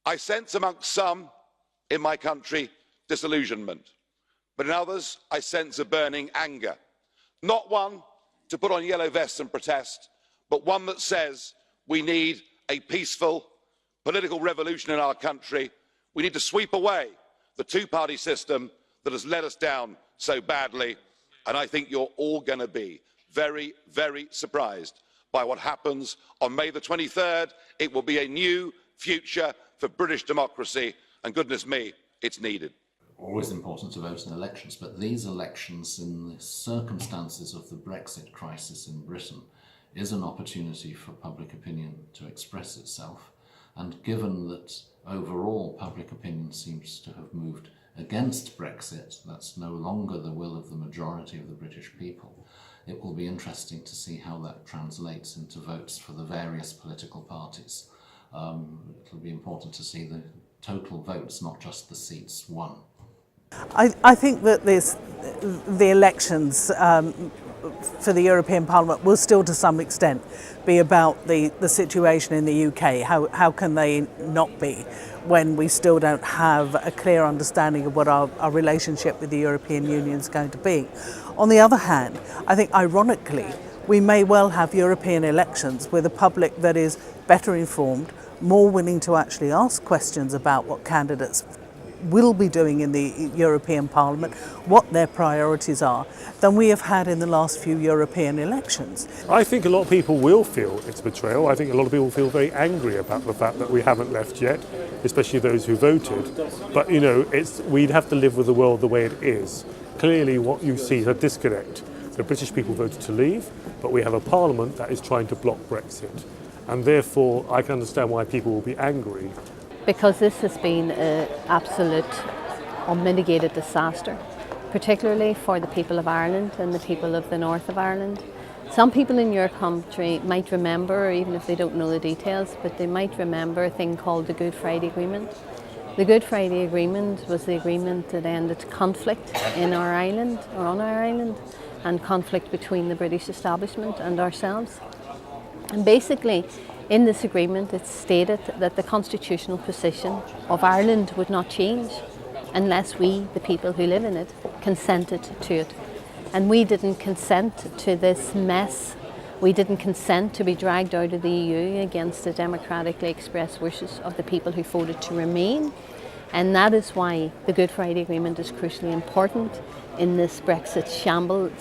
I sense amongst some in my country disillusionment, but in others I sense a burning anger. Not one to put on yellow vests and protest, but one that says we need a peaceful political revolution in our country. We need to sweep away the two-party system that has let us down so badly. And I think you're all going to be very, very surprised by what happens on May the 23rd. It will be a new future for British democracy, and goodness me, it's needed. Always important to vote in elections, but these elections, in the circumstances of the Brexit crisis in Britain, is an opportunity for public opinion to express itself. And given that overall public opinion seems to have moved against Brexit, that's no longer the will of the majority of the British people, it will be interesting to see how that translates into votes for the various political parties. It'll be important to see the total votes, not just the seats won. I think that the elections for the European Parliament will still to some extent be about the situation in the UK. How can they not be when we still don't have a clear understanding of what our relationship with the European Union is going to be? On the other hand, I think ironically we may well have European elections with a public that is better informed, more willing to actually ask questions about what candidates will be doing in the European Parliament, what their priorities are, than we have had in the last few European elections. I think a lot of people will feel it's betrayal. I think a lot of people feel very angry about the fact that we haven't left yet, especially those who voted. But you know, we'd have to live with the world the way it is. Clearly what you see is a disconnect. The British people voted to leave, but we have a Parliament that is trying to block Brexit. And therefore I can understand why people will be angry. Because this has been an absolute unmitigated disaster, particularly for the people of Ireland and the people of the north of Ireland. Some people in your country might remember, even if they don't know the details, but they might remember a thing called the Good Friday Agreement. The Good Friday Agreement was the agreement that ended conflict in our island, or on our island, and conflict between the British establishment and ourselves. And basically, in this agreement, it stated that the constitutional position of Ireland would not change unless we, the people who live in it, consented to it. And we didn't consent to this mess. We didn't consent to be dragged out of the EU against the democratically expressed wishes of the people who voted to remain. And that is why the Good Friday Agreement is crucially important in this Brexit shambles.